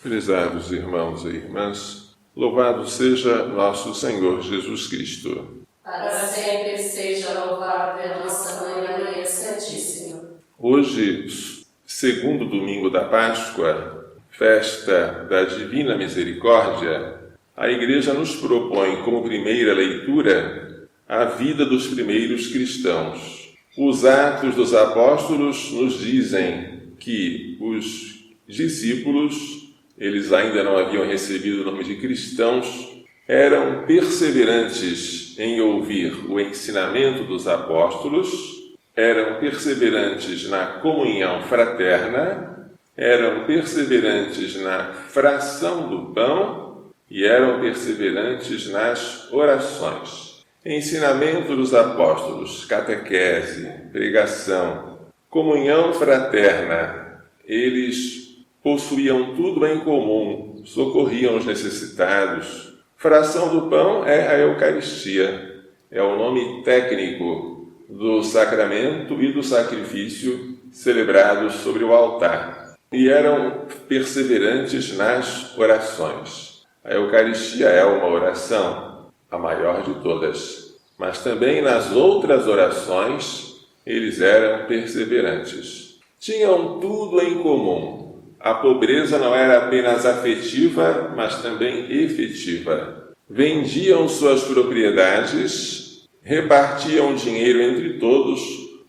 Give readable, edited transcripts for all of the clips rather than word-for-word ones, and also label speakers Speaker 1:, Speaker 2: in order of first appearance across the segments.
Speaker 1: Prezados irmãos e irmãs, louvado seja nosso Senhor Jesus Cristo.
Speaker 2: Para sempre seja louvada nossa Mãe Maria Santíssima.
Speaker 1: Hoje, segundo domingo da Páscoa, festa da Divina Misericórdia, a Igreja nos propõe como primeira leitura a vida dos primeiros cristãos. Os Atos dos Apóstolos nos dizem que os discípulos, eles ainda não haviam recebido o nome de cristãos, eram perseverantes em ouvir o ensinamento dos apóstolos, eram perseverantes na comunhão fraterna, eram perseverantes na fração do pão e eram perseverantes nas orações. Ensinamento dos apóstolos, catequese, pregação, comunhão fraterna, eles possuíam tudo em comum, socorriam os necessitados. Fração do pão é a Eucaristia, é o nome técnico do sacramento e do sacrifício celebrados sobre o altar. E eram perseverantes nas orações. A Eucaristia é uma oração, a maior de todas, mas também nas outras orações eles eram perseverantes. Tinham tudo em comum. A pobreza não era apenas afetiva, mas também efetiva. Vendiam suas propriedades, repartiam o dinheiro entre todos,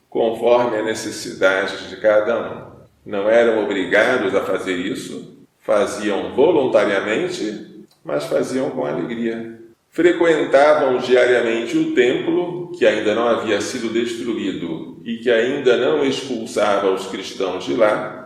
Speaker 1: conforme a necessidade de cada um. Não eram obrigados a fazer isso, faziam voluntariamente, mas faziam com alegria. Frequentavam diariamente o templo, que ainda não havia sido destruído e que ainda não expulsava os cristãos de lá.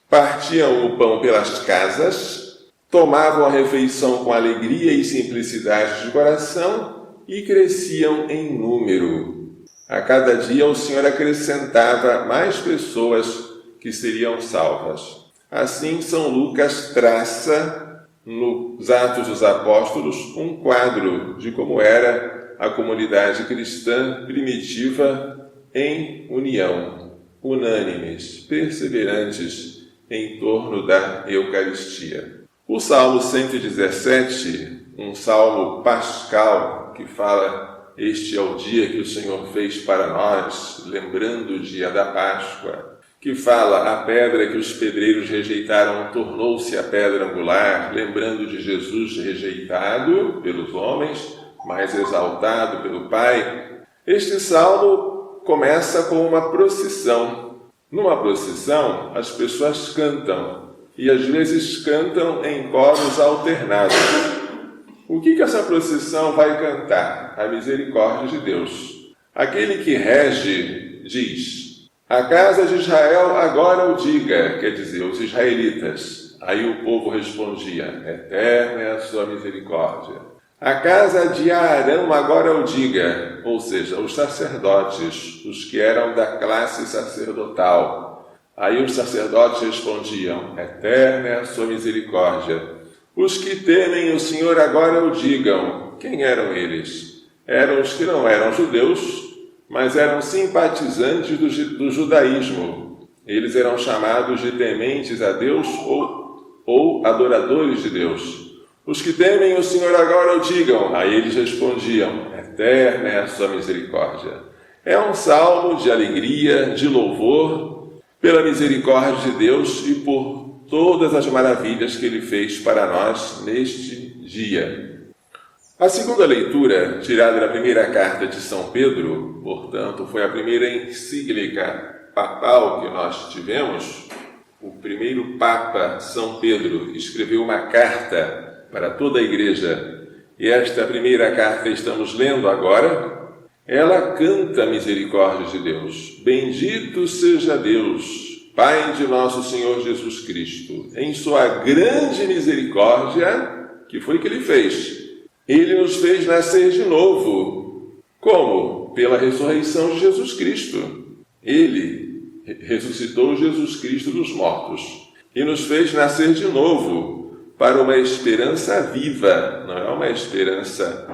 Speaker 1: Partiam o pão pelas casas, tomavam a refeição com alegria e simplicidade de coração e cresciam em número. A cada dia o Senhor acrescentava mais pessoas que seriam salvas. Assim, São Lucas traça nos Atos dos Apóstolos um quadro de como era a comunidade cristã primitiva em união, unânimes, perseverantes em torno da Eucaristia. O Salmo 117, um salmo pascal que fala: este é o dia que o Senhor fez para nós, lembrando o dia da Páscoa, que fala: a pedra que os pedreiros rejeitaram tornou-se a pedra angular, lembrando de Jesus rejeitado pelos homens, mas exaltado pelo Pai. Este salmo começa com uma procissão. Numa procissão, as pessoas cantam, e às vezes cantam em coros alternados. O que essa procissão vai cantar? A misericórdia de Deus. Aquele que rege diz: a casa de Israel agora o diga, quer dizer, os israelitas. Aí o povo respondia: eterna é a sua misericórdia. A casa de Arão agora o diga, ou seja, os sacerdotes, os que eram da classe sacerdotal. Aí os sacerdotes respondiam: eterna é a sua misericórdia. Os que temem o Senhor agora o digam. Quem eram eles? Eram os que não eram judeus, mas eram simpatizantes do judaísmo. Eles eram chamados de tementes a Deus ou adoradores de Deus. Os que temem o Senhor agora o digam. Aí eles respondiam: eterna é a sua misericórdia. É um salmo de alegria, de louvor, pela misericórdia de Deus e por todas as maravilhas que Ele fez para nós neste dia. A segunda leitura, tirada da primeira carta de São Pedro, portanto, foi a primeira encíclica papal que nós tivemos. O primeiro Papa, São Pedro, escreveu uma carta para toda a Igreja, e esta primeira carta que estamos lendo agora, ela canta a misericórdia de Deus. Bendito seja Deus, Pai de nosso Senhor Jesus Cristo, em sua grande misericórdia, que foi que Ele fez. Ele nos fez nascer de novo. Como? Pela ressurreição de Jesus Cristo. Ele ressuscitou Jesus Cristo dos mortos e nos fez nascer de novo, para uma esperança viva, não é uma esperança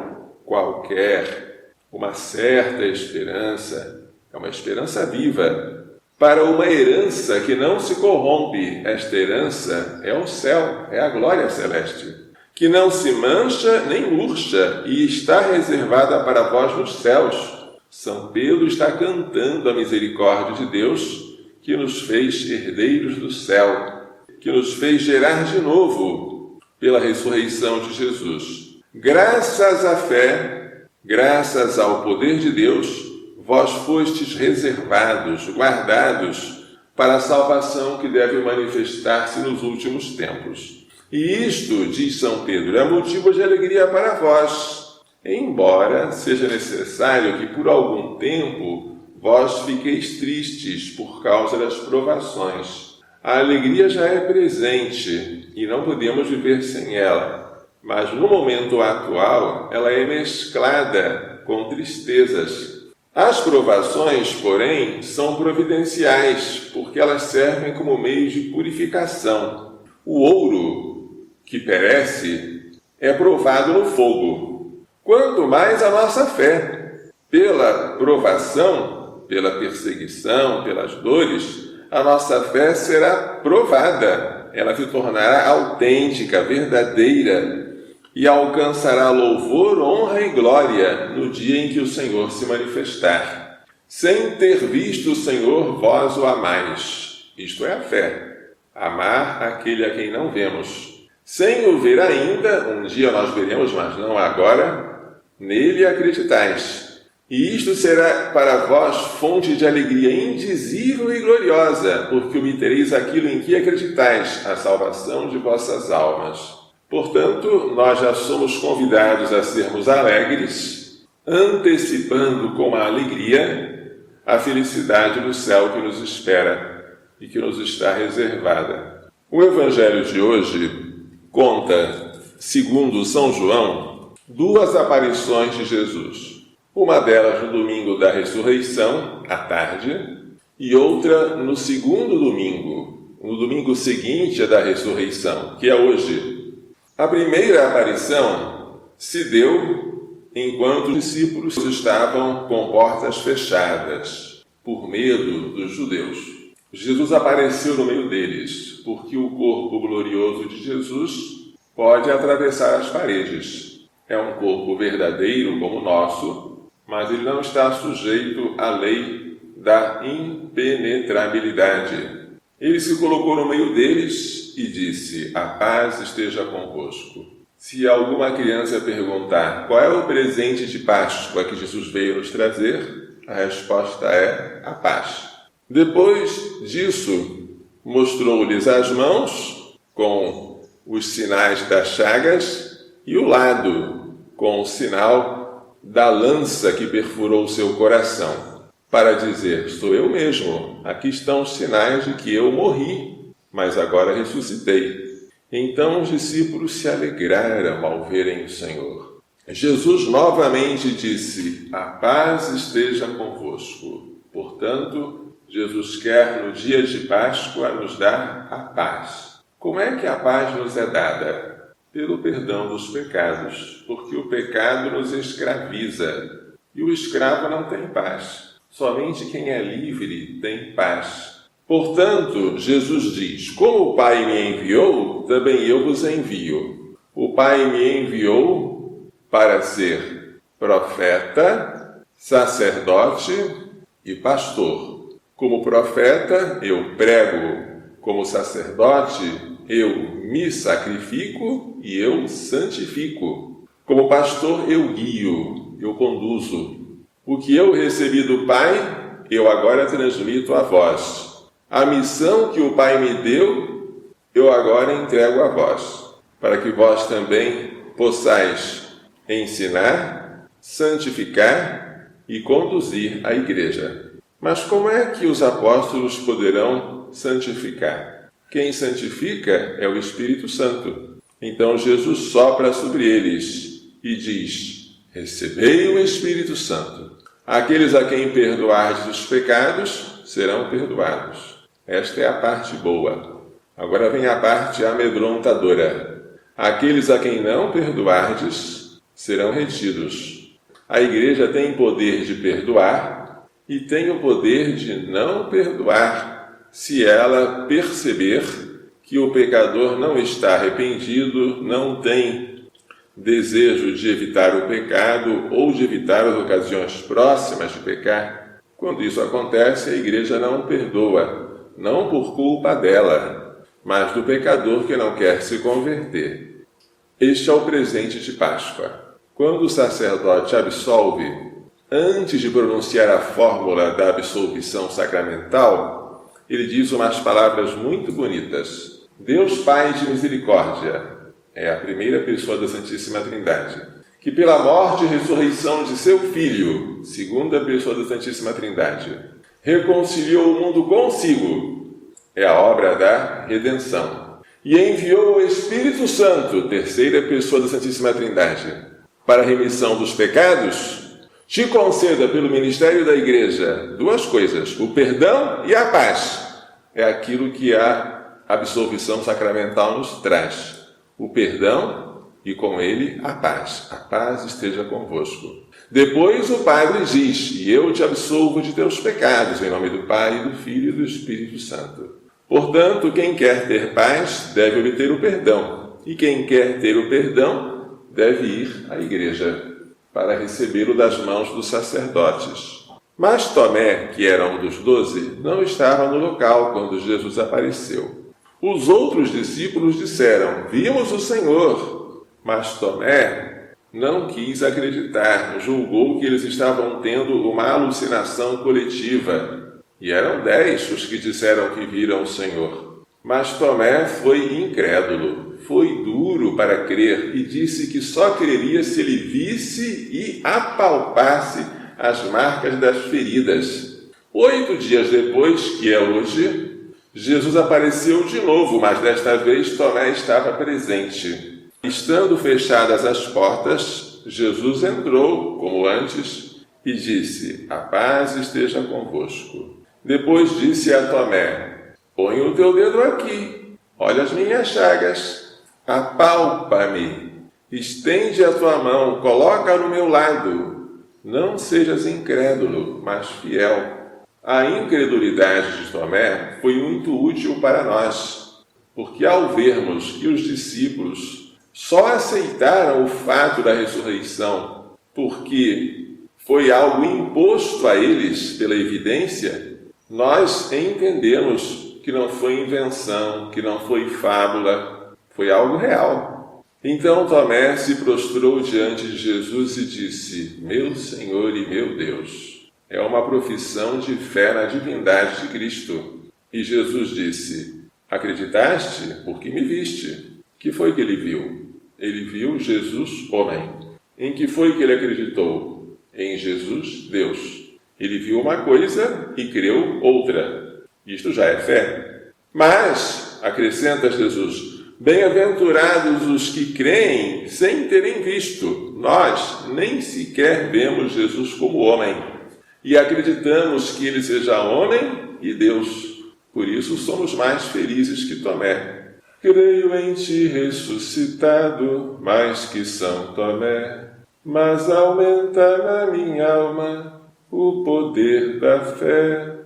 Speaker 1: qualquer, uma certa esperança, é uma esperança viva, para uma herança que não se corrompe. Esta herança é o céu, é a glória celeste, que não se mancha nem murcha, e está reservada para vós nos céus. São Pedro está cantando a misericórdia de Deus, que nos fez herdeiros do céu, que nos fez gerar de novo pela ressurreição de Jesus. Graças à fé, graças ao poder de Deus, vós fostes reservados, guardados para a salvação que deve manifestar-se nos últimos tempos. E isto, diz São Pedro, é motivo de alegria para vós, embora seja necessário que por algum tempo vós fiqueis tristes por causa das provações. A alegria já é presente e não podemos viver sem ela, mas no momento atual ela é mesclada com tristezas. As provações, porém, são providenciais, porque elas servem como meio de purificação. O ouro, que perece, é provado no fogo. Quanto mais a nossa fé. Pela provação, pela perseguição, pelas dores, a nossa fé será provada. Ela se tornará autêntica, verdadeira, e alcançará louvor, honra e glória no dia em que o Senhor se manifestar. Sem ter visto o Senhor, vós o amais. Isto é a fé. Amar aquele a quem não vemos. Sem o ver ainda, um dia nós veremos, mas não agora, nele acreditais. E isto será para vós fonte de alegria indizível e gloriosa, porque obtereis aquilo em que acreditais, a salvação de vossas almas. Portanto, nós já somos convidados a sermos alegres, antecipando com a alegria a felicidade do céu que nos espera e que nos está reservada. O Evangelho de hoje conta, segundo São João, 2 aparições de Jesus. Uma delas no domingo da ressurreição, à tarde, e outra no segundo domingo, no domingo seguinte à da ressurreição, que é hoje. A primeira aparição se deu enquanto os discípulos estavam com portas fechadas, por medo dos judeus. Jesus apareceu no meio deles, porque o corpo glorioso de Jesus pode atravessar as paredes. É um corpo verdadeiro como o nosso, mas ele não está sujeito à lei da impenetrabilidade. Ele se colocou no meio deles e disse: a paz esteja convosco. Se alguma criança perguntar qual é o presente de Páscoa que Jesus veio nos trazer, a resposta é a paz. Depois disso, mostrou-lhes as mãos com os sinais das chagas e o lado com o sinal da lança que perfurou seu coração, para dizer: sou eu mesmo, aqui estão os sinais de que eu morri, mas agora ressuscitei. Então os discípulos se alegraram ao verem o Senhor. Jesus novamente disse: a paz esteja convosco. Portanto, Jesus quer no dia de Páscoa nos dar a paz. Como é que a paz nos é dada? Pelo perdão dos pecados, porque o pecado nos escraviza, e o escravo não tem paz. Somente quem é livre tem paz. Portanto, Jesus diz: como o Pai me enviou, também eu vos envio. O Pai me enviou para ser profeta, sacerdote e pastor. Como profeta, eu prego. Como sacerdote, eu me sacrifico e eu santifico. Como pastor, eu guio, eu conduzo. O que eu recebi do Pai, eu agora transmito a vós. A missão que o Pai me deu, eu agora entrego a vós, para que vós também possais ensinar, santificar e conduzir a Igreja. Mas como é que os apóstolos poderão santificar? Quem santifica é o Espírito Santo. Então Jesus sopra sobre eles e diz: recebei o Espírito Santo. Aqueles a quem perdoardes os pecados serão perdoados. Esta é a parte boa. Agora vem a parte amedrontadora. Aqueles a quem não perdoardes serão retidos. A Igreja tem poder de perdoar e tem o poder de não perdoar se ela perceber que o pecador não está arrependido, não tem desejo de evitar o pecado ou de evitar as ocasiões próximas de pecar. Quando isso acontece, a Igreja não perdoa, não por culpa dela, mas do pecador que não quer se converter. Este é o presente de Páscoa. Quando o sacerdote absolve, antes de pronunciar a fórmula da absolvição sacramental, ele diz umas palavras muito bonitas. Deus Pai de misericórdia, é a primeira pessoa da Santíssima Trindade, que pela morte e ressurreição de seu Filho, segunda pessoa da Santíssima Trindade, reconciliou o mundo consigo, é a obra da redenção, e enviou o Espírito Santo, terceira pessoa da Santíssima Trindade, para a remissão dos pecados, te conceda pelo ministério da Igreja duas coisas, o perdão e a paz. É aquilo que a absolvição sacramental nos traz. O perdão e com ele a paz. A paz esteja convosco. Depois o Padre diz, e eu te absolvo de teus pecados, em nome do Pai, do Filho e do Espírito Santo. Portanto, quem quer ter paz deve obter o perdão. E quem quer ter o perdão deve ir à Igreja para recebê-lo das mãos dos sacerdotes. Mas Tomé, que era um dos 12, não estava no local quando Jesus apareceu. Os outros discípulos disseram, vimos o Senhor. Mas Tomé não quis acreditar, julgou que eles estavam tendo uma alucinação coletiva. E eram 10 os que disseram que viram o Senhor. Mas Tomé foi incrédulo, foi duro para crer e disse que só creria se ele visse e apalpasse as marcas das feridas. 8 dias depois, que é hoje, Jesus apareceu de novo, mas desta vez Tomé estava presente. Estando fechadas as portas, Jesus entrou, como antes, e disse, a paz esteja convosco. Depois disse a Tomé, põe o teu dedo aqui, olha as minhas chagas, apalpa-me, estende a tua mão, coloca no meu lado. Não sejas incrédulo, mas fiel. A incredulidade de Tomé foi muito útil para nós, porque ao vermos que os discípulos só aceitaram o fato da ressurreição porque foi algo imposto a eles pela evidência, nós entendemos que não foi invenção, que não foi fábula, foi algo real. Então Tomé se prostrou diante de Jesus e disse, meu Senhor e meu Deus. É uma profissão de fé na divindade de Cristo. E Jesus disse, acreditaste porque me viste. Que foi que ele viu? Ele viu Jesus, homem. Em que foi que ele acreditou? Em Jesus, Deus. Ele viu uma coisa e creu outra. Isto já é fé. Mas, acrescenta Jesus, bem-aventurados os que creem sem terem visto. Nós nem sequer vemos Jesus como homem. E acreditamos que ele seja homem e Deus. Por isso somos mais felizes que Tomé. Creio em ti ressuscitado, mais que São Tomé, mas aumenta na minha alma o poder da fé.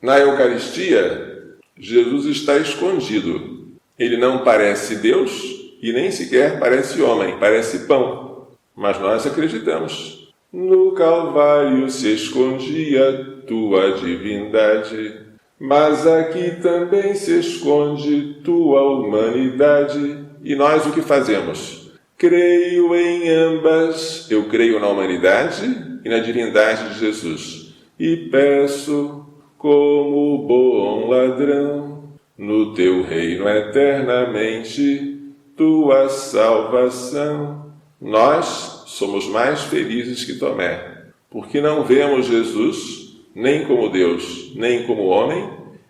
Speaker 1: Na Eucaristia, Jesus está escondido. Ele não parece Deus e nem sequer parece homem, parece pão. Mas nós acreditamos. No Calvário se escondia tua divindade, mas aqui também se esconde tua humanidade. E nós o que fazemos? Creio em ambas. Eu creio na humanidade e na divindade de Jesus. E peço, como bom ladrão, no teu reino eternamente, tua salvação. Nós somos mais felizes que Tomé, porque não vemos Jesus nem como Deus, nem como homem,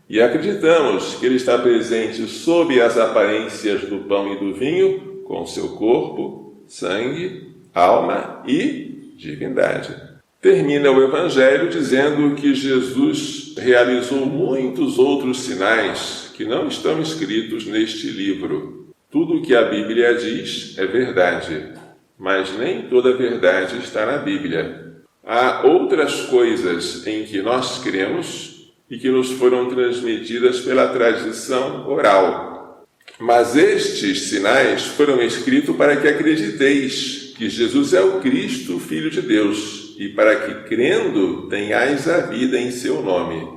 Speaker 1: e acreditamos que ele está presente sob as aparências do pão e do vinho, com seu corpo, sangue, alma e divindade. Termina o Evangelho dizendo que Jesus realizou muitos outros sinais que não estão escritos neste livro. Tudo o que a Bíblia diz é verdade. Mas nem toda a verdade está na Bíblia. Há outras coisas em que nós cremos e que nos foram transmitidas pela tradição oral. Mas estes sinais foram escritos para que acrediteis que Jesus é o Cristo, Filho de Deus, e para que, crendo, tenhais a vida em seu nome.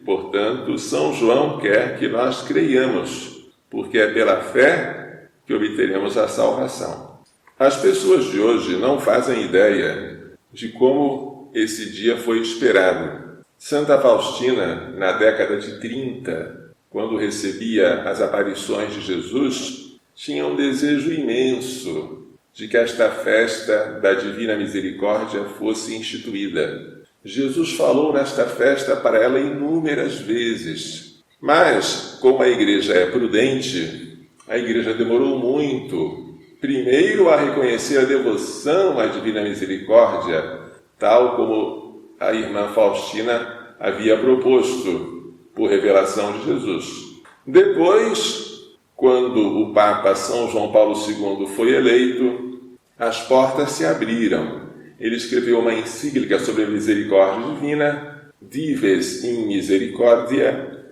Speaker 1: Portanto, São João quer que nós creiamos, porque é pela fé que obteremos a salvação. As pessoas de hoje não fazem ideia de como esse dia foi esperado. Santa Faustina, na década de 30, quando recebia as aparições de Jesus, tinha um desejo imenso de que esta festa da Divina Misericórdia fosse instituída. Jesus falou nesta festa para ela inúmeras vezes, mas, como a igreja é prudente, a igreja demorou muito, primeiro a reconhecer a devoção à Divina Misericórdia, tal como a irmã Faustina havia proposto por revelação de Jesus. Depois, quando o Papa São João Paulo II foi eleito, as portas se abriram. Ele escreveu uma encíclica sobre a misericórdia divina, Dives in Misericordia.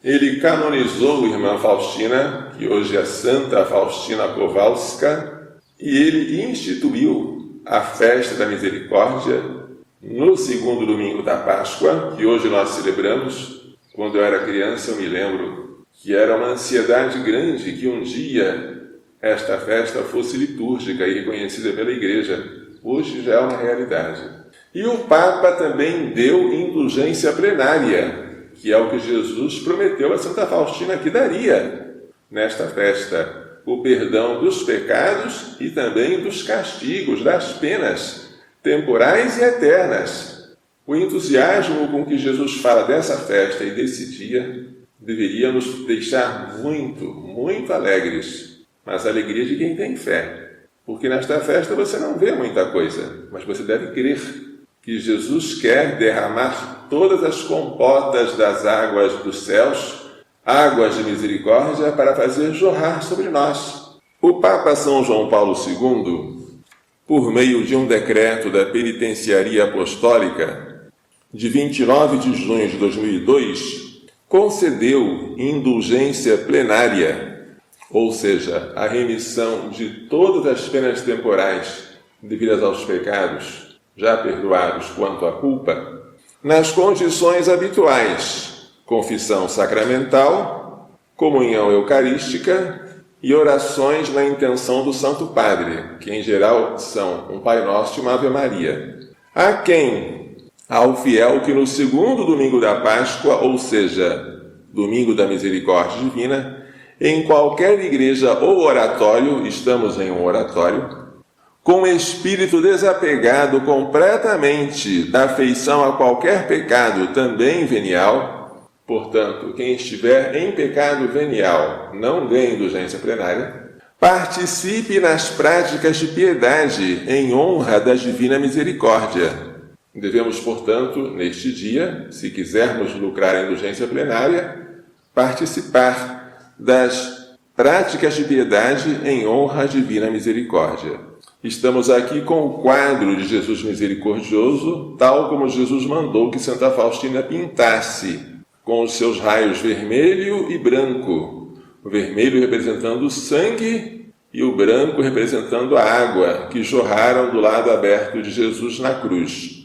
Speaker 1: Ele canonizou a irmã Faustina, que hoje é Santa Faustina Kowalska, e ele instituiu a festa da misericórdia no segundo domingo da Páscoa, que hoje nós celebramos. Quando eu era criança, eu me lembro que era uma ansiedade grande que um dia esta festa fosse litúrgica e reconhecida pela Igreja. Hoje já é uma realidade. E o Papa também deu indulgência plenária, que é o que Jesus prometeu a Santa Faustina que daria nesta festa. O perdão dos pecados e também dos castigos, das penas temporais e eternas. O entusiasmo com que Jesus fala dessa festa e desse dia deveria nos deixar muito, muito alegres. Mas a alegria de quem tem fé. Porque nesta festa você não vê muita coisa, mas você deve crer que Jesus quer derramar todas as compotas das águas dos céus, águas de misericórdia, para fazer jorrar sobre nós. O Papa São João Paulo II, por meio de um decreto da Penitenciaria Apostólica, de 29 de junho de 2002, concedeu indulgência plenária, ou seja, a remissão de todas as penas temporais devidas aos pecados, já perdoados quanto à culpa, nas condições habituais: confissão sacramental, comunhão eucarística e orações na intenção do Santo Padre, que em geral são um Pai Nosso e uma Ave Maria. A quem? Ao fiel que no segundo domingo da Páscoa, ou seja, domingo da Misericórdia Divina, em qualquer igreja ou oratório, estamos em um oratório, com espírito desapegado completamente da afeição a qualquer pecado, também venial. Portanto, quem estiver em pecado venial, não dê indulgência plenária. Participe nas práticas de piedade em honra da Divina Misericórdia. Devemos, portanto, neste dia, se quisermos lucrar a indulgência plenária, participar das práticas de piedade em honra à Divina Misericórdia. Estamos aqui com o quadro de Jesus Misericordioso, tal como Jesus mandou que Santa Faustina pintasse, com os seus raios vermelho e branco. O vermelho representando o sangue e o branco representando a água que jorraram do lado aberto de Jesus na cruz.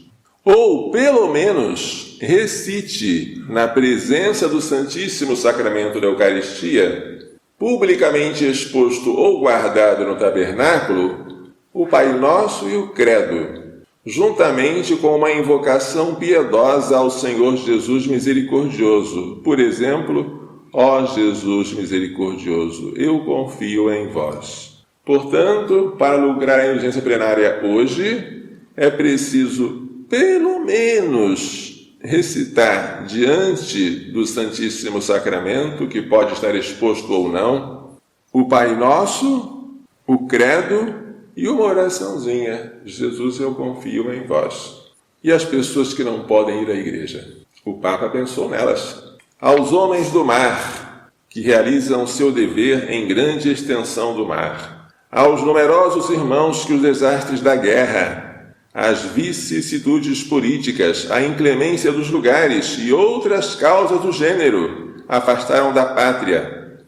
Speaker 1: Ou, pelo menos, recite, na presença do Santíssimo Sacramento da Eucaristia, publicamente exposto ou guardado no tabernáculo, o Pai Nosso e o Credo, juntamente com uma invocação piedosa ao Senhor Jesus Misericordioso. Por exemplo, ó Jesus Misericordioso, eu confio em vós. Portanto, para lucrar a indulgência plenária hoje, é preciso pelo menos recitar diante do Santíssimo Sacramento, que pode estar exposto ou não, o Pai Nosso, o Credo e uma oraçãozinha: Jesus, eu confio em vós. E as pessoas que não podem ir à igreja? O Papa pensou nelas. Aos homens do mar, que realizam seu dever em grande extensão do mar. Aos numerosos irmãos que os desastres da guerra, as vicissitudes políticas, a inclemência dos lugares e outras causas do gênero afastaram da pátria.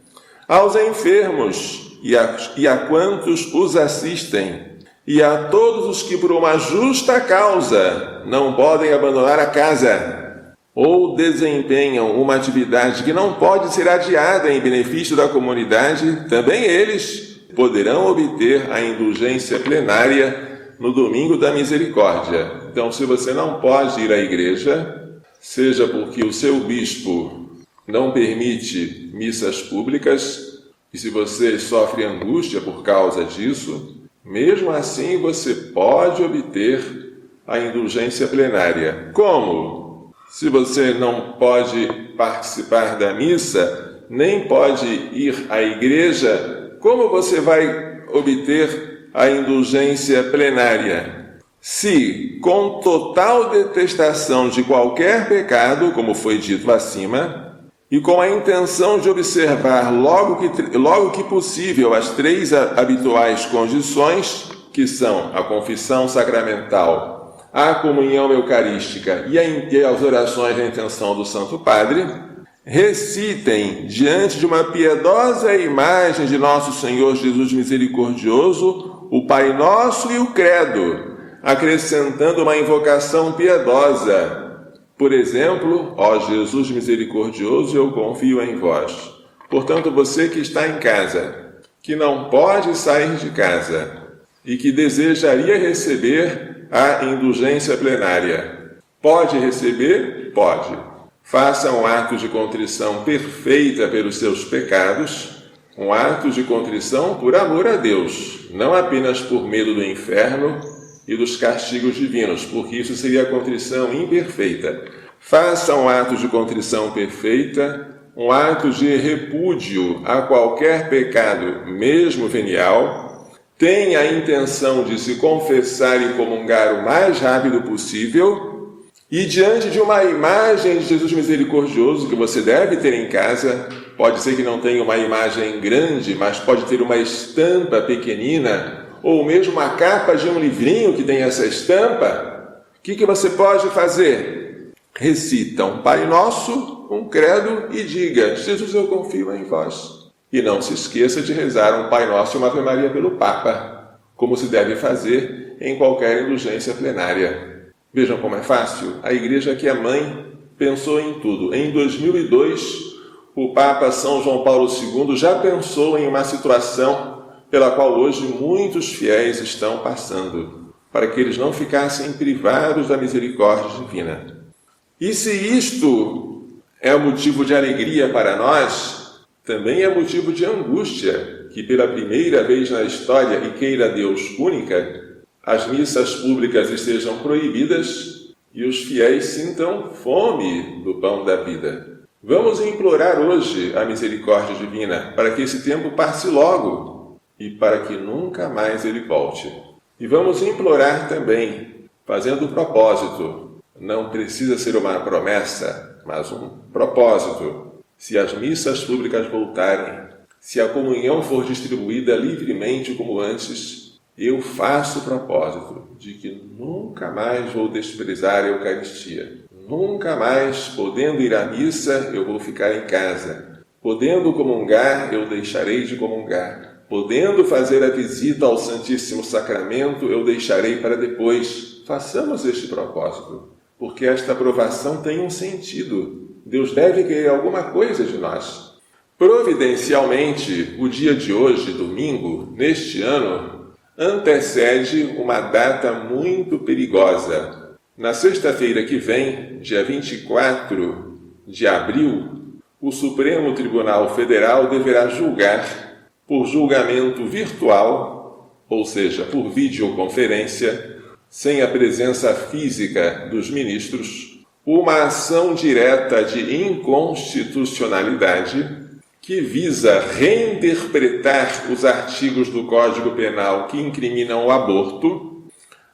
Speaker 1: Aos enfermos e a quantos os assistem, e a todos os que por uma justa causa não podem abandonar a casa, ou desempenham uma atividade que não pode ser adiada em benefício da comunidade, também eles poderão obter a indulgência plenária no domingo da misericórdia. Então, se você não pode ir à igreja, seja porque o seu bispo não permite missas públicas, e se você sofre angústia por causa disso, mesmo assim você pode obter a indulgência plenária. Como? Se você não pode participar da missa, nem pode ir à igreja, como você vai obter a indulgência plenária? Se, com total detestação de qualquer pecado, como foi dito acima, e com a intenção de observar logo que possível as 3 habituais condições, que são a confissão sacramental, a comunhão eucarística e as orações da intenção do Santo Padre, recitem diante de uma piedosa imagem de nosso Senhor Jesus Misericordioso o Pai Nosso e o Credo, acrescentando uma invocação piedosa. Por exemplo, ó Jesus misericordioso, eu confio em vós. Portanto, você que está em casa, que não pode sair de casa e que desejaria receber a indulgência plenária, pode receber? Pode. Faça um ato de contrição perfeita pelos seus pecados, um ato de contrição por amor a Deus, não apenas por medo do inferno e dos castigos divinos, porque isso seria a contrição imperfeita. Faça um ato de contrição perfeita, um ato de repúdio a qualquer pecado, mesmo venial. Tenha a intenção de se confessar e comungar o mais rápido possível. E diante de uma imagem de Jesus misericordioso que você deve ter em casa, pode ser que não tenha uma imagem grande, mas pode ter uma estampa pequenina, ou mesmo uma capa de um livrinho que tem essa estampa, o que você pode fazer? Recita um Pai Nosso, um credo e diga: Jesus, eu confio em vós. E não se esqueça de rezar um Pai Nosso e uma Ave Maria pelo Papa, como se deve fazer em qualquer indulgência plenária. Vejam como é fácil. A Igreja, que é mãe, pensou em tudo. Em 2002, o Papa São João Paulo II já pensou em uma situação pela qual hoje muitos fiéis estão passando, para que eles não ficassem privados da misericórdia divina. E se isto é motivo de alegria para nós, também é motivo de angústia, que pela primeira vez na história, e queira Deus única, as missas públicas estejam proibidas e os fiéis sintam fome do pão da vida. Vamos implorar hoje a misericórdia divina para que esse tempo passe logo e para que nunca mais ele volte. E vamos implorar também, fazendo propósito, não precisa ser uma promessa, mas um propósito. Se as missas públicas voltarem, se a comunhão for distribuída livremente como antes, eu faço propósito de que nunca mais vou desprezar a Eucaristia. Nunca mais, podendo ir à missa, eu vou ficar em casa. Podendo comungar, eu deixarei de comungar. Podendo fazer a visita ao Santíssimo Sacramento, eu deixarei para depois. Façamos este propósito, porque esta provação tem um sentido. Deus deve querer alguma coisa de nós. Providencialmente, o dia de hoje, domingo, neste ano, antecede uma data muito perigosa. Na sexta-feira que vem, dia 24 de abril, o Supremo Tribunal Federal deverá julgar, por julgamento virtual, ou seja, por videoconferência, sem a presença física dos ministros, uma ação direta de inconstitucionalidade que visa reinterpretar os artigos do Código Penal que incriminam o aborto,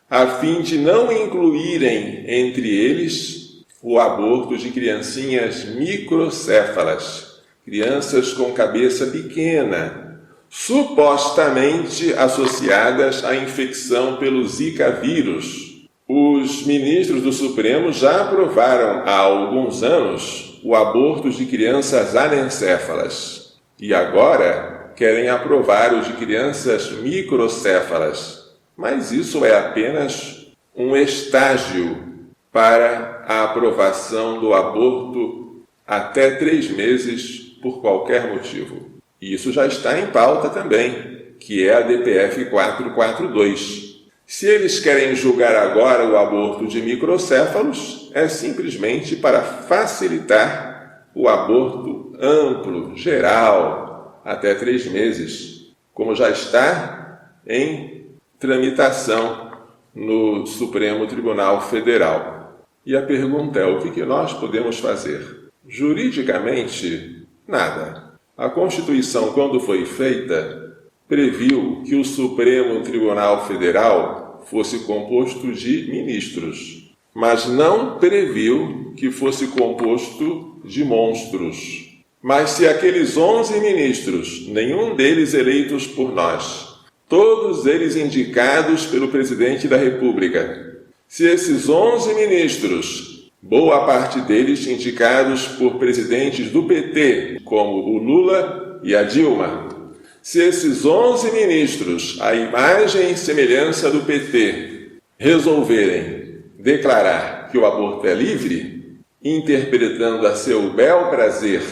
Speaker 1: a fim de não incluírem entre eles o aborto de criancinhas microcéfalas, crianças com cabeça pequena, supostamente associadas à infecção pelo Zika vírus, Os ministros do Supremo já aprovaram há alguns anos o aborto de crianças anencéfalas e agora querem aprovar o de crianças microcéfalas. Mas isso é apenas um estágio para a aprovação do aborto até 3 meses por qualquer motivo. E isso já está em pauta também, que é a DPF 442. Se eles querem julgar agora o aborto de microcéfalos, é simplesmente para facilitar o aborto amplo, geral, até 3 meses, como já está em tramitação no Supremo Tribunal Federal. E a pergunta é: o que nós podemos fazer? Juridicamente, nada. A Constituição, quando foi feita, previu que o Supremo Tribunal Federal fosse composto de ministros, mas não previu que fosse composto de monstros. Mas se aqueles 11 ministros, nenhum deles eleitos por nós, todos eles indicados pelo presidente da República, se esses 11 ministros, boa parte deles indicados por presidentes do PT, como o Lula e a Dilma, se esses 11 ministros, à imagem e semelhança do PT, resolverem declarar que o aborto é livre, interpretando a seu bel prazer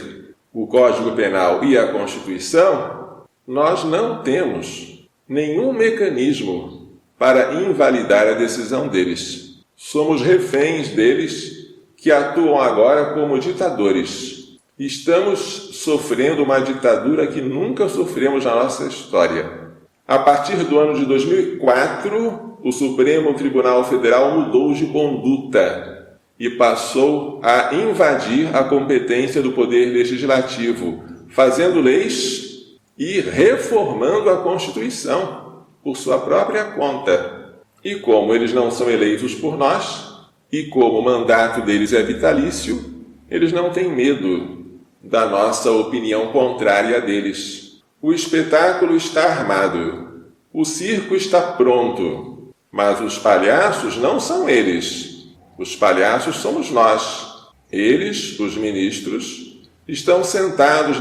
Speaker 1: o Código Penal e a Constituição, nós não temos nenhum mecanismo para invalidar a decisão deles. Somos reféns deles que atuam agora como ditadores. Estamos sofrendo uma ditadura que nunca sofremos na nossa história. A partir do ano de 2004, o Supremo Tribunal Federal mudou de conduta e passou a invadir a competência do Poder Legislativo, fazendo leis e reformando a Constituição por sua própria conta. E como eles não são eleitos por nós, e como o mandato deles é vitalício, eles não têm medo da nossa opinião contrária a deles. O espetáculo está armado, o circo está pronto, mas os palhaços não são eles. Os palhaços somos nós. Eles, os ministros, estão sentados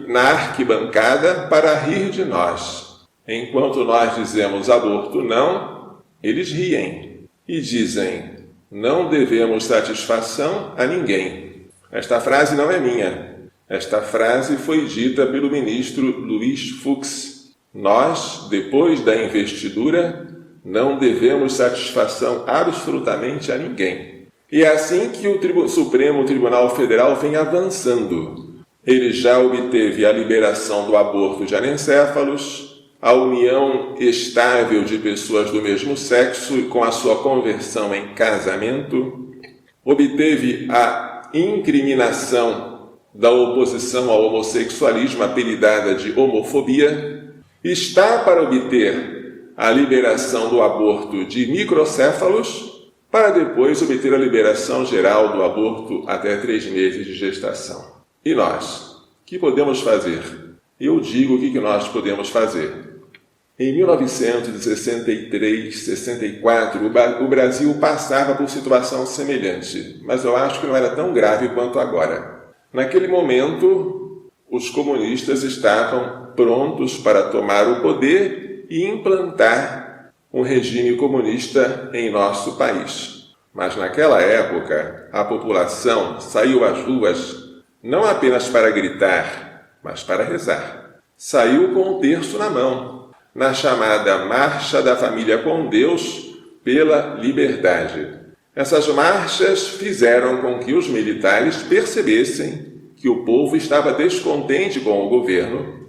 Speaker 1: na arquibancada para rir de nós. Enquanto nós dizemos aborto não, eles riem e dizem: não devemos satisfação a ninguém. Esta frase não é minha. Esta frase foi dita pelo ministro Luiz Fux. Nós, depois da investidura, não devemos satisfação absolutamente a ninguém. E é assim que o Supremo Tribunal Federal vem avançando. Ele já obteve a liberação do aborto de anencéfalos, a união estável de pessoas do mesmo sexo com a sua conversão em casamento, obteve a incriminação da oposição ao homossexualismo, apelidada de homofobia, está para obter a liberação do aborto de microcéfalos, para depois obter a liberação geral do aborto até 3 meses de gestação. E nós? O que podemos fazer? Eu digo o que nós podemos fazer. Em 1963, 64, o Brasil passava por situação semelhante, mas eu acho que não era tão grave quanto agora. Naquele momento, os comunistas estavam prontos para tomar o poder e implantar um regime comunista em nosso país. Mas naquela época, a população saiu às ruas não apenas para gritar, mas para rezar. Saiu com o terço na mão, na chamada Marcha da Família com Deus pela Liberdade. Essas marchas fizeram com que os militares percebessem que o povo estava descontente com o governo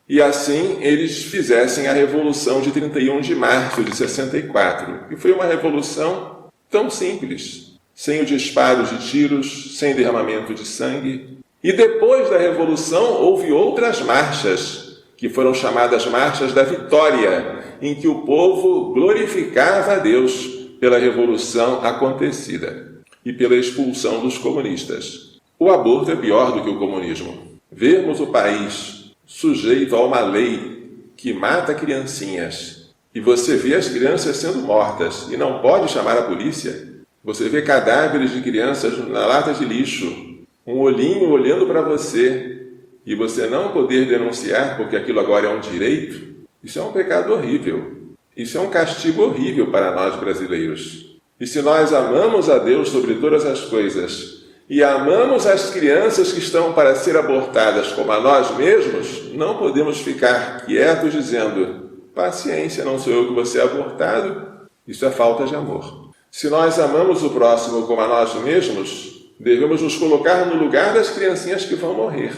Speaker 1: e assim eles fizessem a Revolução de 31 de março de 64. E foi uma revolução tão simples, sem o disparo de tiros, sem derramamento de sangue. E depois da Revolução houve outras marchas, que foram chamadas Marchas da Vitória, em que o povo glorificava a Deus pela revolução acontecida e pela expulsão dos comunistas. O aborto é pior do que o comunismo. Vermos o país sujeito a uma lei que mata criancinhas e você vê as crianças sendo mortas e não pode chamar a polícia. Você vê cadáveres de crianças na lata de lixo, um olhinho olhando para você e você não poder denunciar porque aquilo agora é um direito. Isso é um pecado horrível. Isso é um castigo horrível para nós brasileiros. E se nós amamos a Deus sobre todas as coisas e amamos as crianças que estão para ser abortadas como a nós mesmos, não podemos ficar quietos dizendo: paciência, não sou eu que vou ser abortado. Isso é falta de amor. Se nós amamos o próximo como a nós mesmos, devemos nos colocar no lugar das criancinhas que vão morrer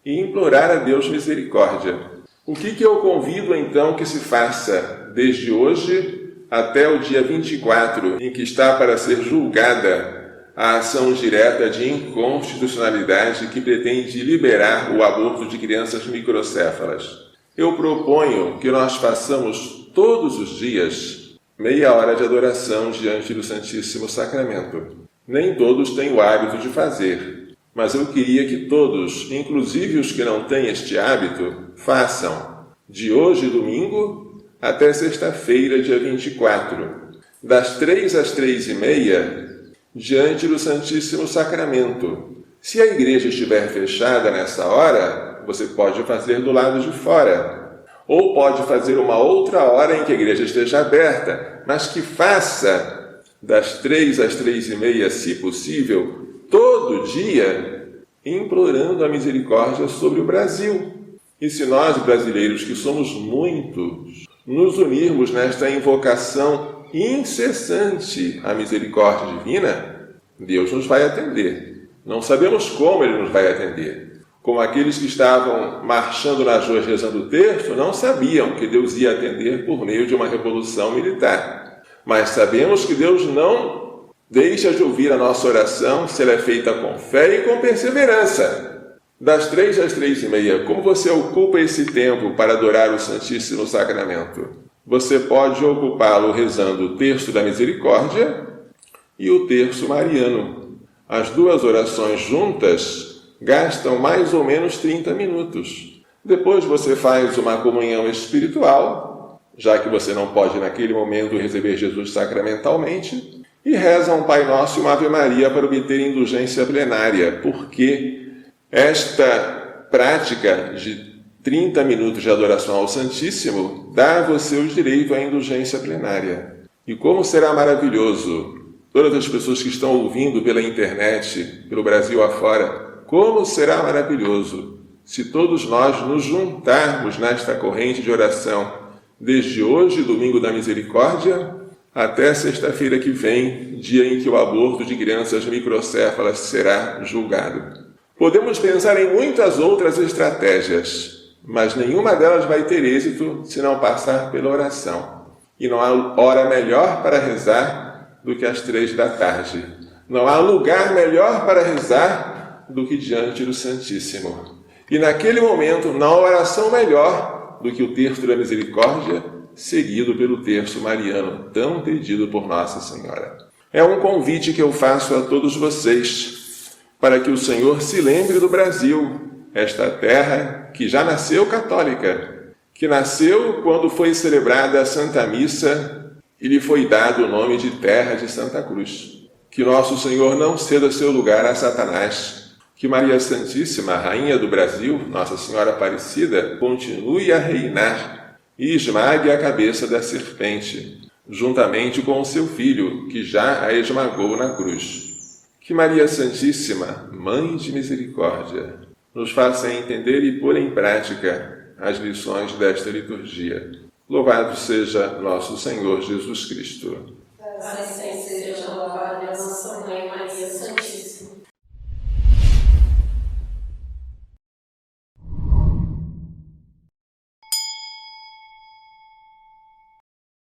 Speaker 1: e implorar a Deus misericórdia. O que eu convido então que se faça desde hoje até o dia 24, em que está para ser julgada a ação direta de inconstitucionalidade que pretende liberar o aborto de crianças microcéfalas? Eu proponho que nós façamos todos os dias meia hora de adoração diante do Santíssimo Sacramento. Nem todos têm o hábito de fazer, mas eu queria que todos, inclusive os que não têm este hábito, façam de hoje, domingo, até sexta-feira, dia 24, das 3 às 3h30, diante do Santíssimo Sacramento. Se a igreja estiver fechada nessa hora, você pode fazer do lado de fora, ou pode fazer uma outra hora em que a igreja esteja aberta, mas que faça das 3 às 3h30, se possível, todo dia, implorando a misericórdia sobre o Brasil. E se nós, brasileiros, que somos muitos, nos unirmos nesta invocação incessante à misericórdia divina, Deus nos vai atender. Não sabemos como Ele nos vai atender. Como aqueles que estavam marchando nas ruas rezando o terço, não sabiam que Deus ia atender por meio de uma revolução militar. Mas sabemos que Deus não deixa de ouvir a nossa oração se ela é feita com fé e com perseverança. Das 3 às 3h30, como você ocupa esse tempo para adorar o Santíssimo Sacramento? Você pode ocupá-lo rezando o Terço da Misericórdia e o Terço Mariano. As duas orações juntas gastam mais ou menos 30 minutos. Depois você faz uma comunhão espiritual, já que você não pode naquele momento receber Jesus sacramentalmente, e reza um Pai Nosso e uma Ave Maria para obter indulgência plenária, porque esta prática de 30 minutos de adoração ao Santíssimo dá a você o direito à indulgência plenária. E como será maravilhoso, todas as pessoas que estão ouvindo pela internet, pelo Brasil afora, como será maravilhoso se todos nós nos juntarmos nesta corrente de oração, desde hoje, domingo da misericórdia, até sexta-feira que vem, dia em que o aborto de crianças microcéfalas será julgado. Podemos pensar em muitas outras estratégias, mas nenhuma delas vai ter êxito se não passar pela oração. E não há hora melhor para rezar do que às 3 da tarde. Não há lugar melhor para rezar do que diante do Santíssimo. E naquele momento, não há oração melhor do que o Terço da Misericórdia, seguido pelo Terço Mariano, tão pedido por Nossa Senhora. É um convite que eu faço a todos vocês, para que o Senhor se lembre do Brasil, esta terra que já nasceu católica, que nasceu quando foi celebrada a Santa Missa e lhe foi dado o nome de Terra de Santa Cruz. Que nosso Senhor não ceda seu lugar a Satanás, que Maria Santíssima, Rainha do Brasil, Nossa Senhora Aparecida, continue a reinar e esmague a cabeça da serpente, juntamente com o seu filho, que já a esmagou na cruz. Que Maria Santíssima, Mãe de Misericórdia, nos faça entender e pôr em prática as lições desta liturgia. Louvado seja nosso Senhor Jesus Cristo.
Speaker 2: Assim seja louvado